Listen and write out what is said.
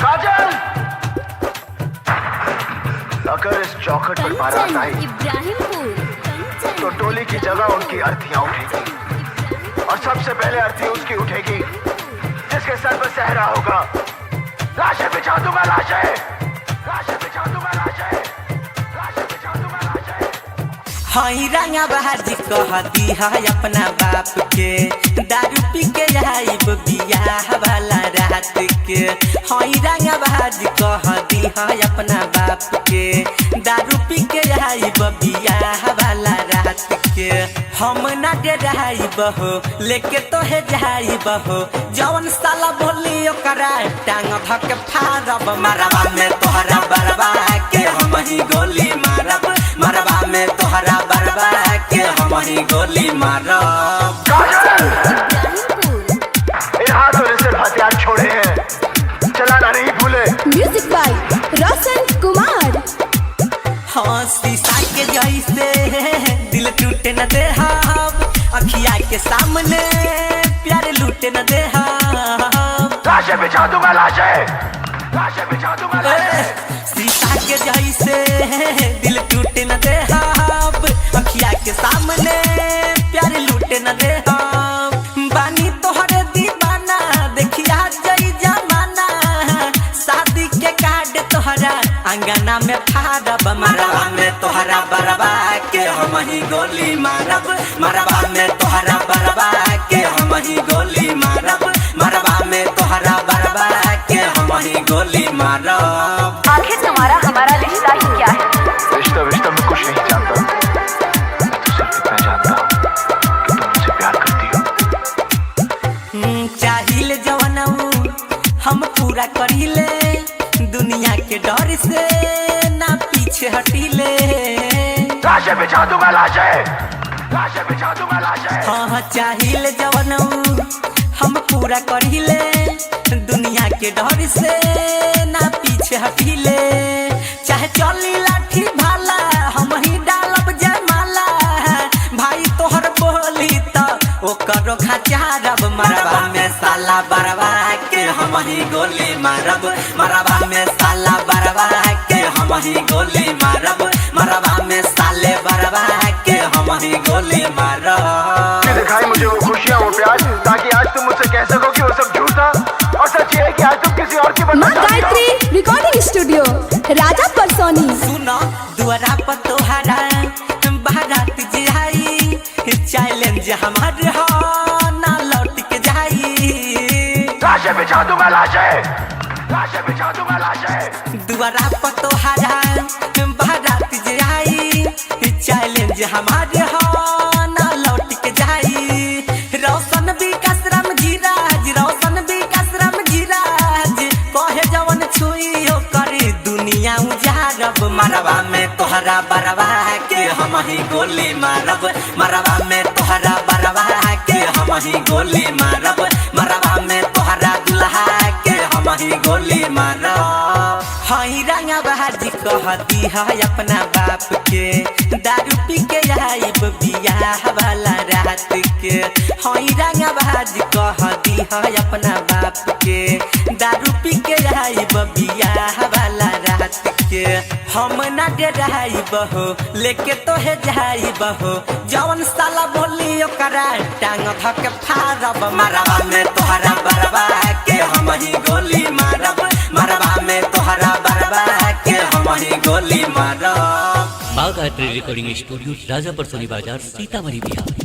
काजल, अगर इस चौखट पर बारात आई तो टोली की जगह उनकी अर्थियां उठेगी और सबसे पहले अर्थी उसकी उठेगी जिसके सर पर सहरा होगा। लाशें बिछा दूंगा, लाशें बिछा दूंगा, लाशें बिछा दूंगा, लाशें। हई रंगा बहाजी कहती है अपना बाप के, दारू पी के आइब बियाह वाला रात के। हई रंगा बहाजी कहती है अपना बाप के, दारू पी के आइब बियाह वाला रात के। हम ना डराइब हो लेके तो है जाइब हो, जवन साला बोली ओकरा टांग धक फाड़ब। मरवा में तोहरा बरबा के हम ही गोली मारब, मरवा में तोहरा बरबा के हम ही गोली मारब। इन हाथों ने सिर्फ हथियार छोड़े हैं, चलाना नहीं भूले। Music by Roshan Kumar. हाँ शीशा के जैसे दिल टूटे न दे हम, अखिया के सामने प्यार लूटे न दे हम। लाशें बिछा दूंगा, लाशें बिछा दूंगा, लाशें। शीशा के जैसे दिल टूटे न दे हम, अखिया के सामने प्यार लूटे न दे हम। बानी तोहरे दीवाना देखिया जई जमाना, शादी के कार्ड तोहरा अंगना में फाड़ब। मरवा में तोहरा बरबा के हम ही गोली मारब, मरवा में तोहरा बरबा के हम ही गोली मारब, मरवा में तोहरा बरबा के हम ही गोली मारब। आखिर तुम्हारा हमारा रिश्ता ही क्या है? रिश्ता में कुछ नहीं जानता, सिर्फ इतना जानता हूँ कि तुम मुझसे प्यार करती हो। चाहिए जवानऊ हम पूरा करीले, दुनिया के डर से ना पीछे हटीले। लाशें बिछा दूंगा, लाशें बिछा दूंगा, लाशें। हाँ चाहिए जवानऊ हम पूरा करीले, दुनिया के डर से ना पीछे हटीले। चाहे चली लाठी भाला हम ही डालब जयमाला, भाई तोहर बोली तो ओकरो खचारब। मरवा में साला बरवा के हम ही गोली मारब, मरवा में साला बरवा के हम ही गोली मारब, मरवा में साले बरवा के हम ही गोली मारब। दिखाई मुझे वो खुशियाँ वो प्यार, ताकि आज तुम मुझसे कह सको कि वो सब झूठा और सच ये है कि आज तुम किसी और की माँ गायत्री रिकॉर्डिंग स्टूडियो राजा परसोनी। सुनो दुआरा पर तोहरा बारात जाई, चैलेंज हमारे हो ना लौट के जाई। लाशें बिछा दूंगा, लाशें बिछा दूंगा, लाशें। दुआरा पर तोहरा बारात जाई, चैलेंज हमारे हो ना लौट के जाई। रोशन विकास राम जीराज, रोशन विकास राम जीराज, कहे जवन छुई हो करी दुनिया उजारब। मरवा में तोहरा बरवा के हम ही गोली मारब, मरवा में तोहरा बरवा के हम ही गोली मारब, मरवा में तोहरा दुल्हा के हम ही गोली मारब। हई रंगा बहाजी कहती है अपना बाप के, दारू पी के आइब बियाह वाला रात के। हई रंगा बहाजी कहती है अपना बाप के, दारू पी के आइब बियाह वाला रात के। हम ना डराइब हो लेके तो है जाइब हो, जवन साला बोली ओकरा टांग धक फाड़ब। मरवा में तोहरा बरबा के हम ही गोली मारब, मरवा में तोहरा बरबा के हम ही गोली मारब। माँ गायत्री रिकॉर्डिंग स्टूडियो राजापुर सोनी बाजार सीतामढ़ी बिहार।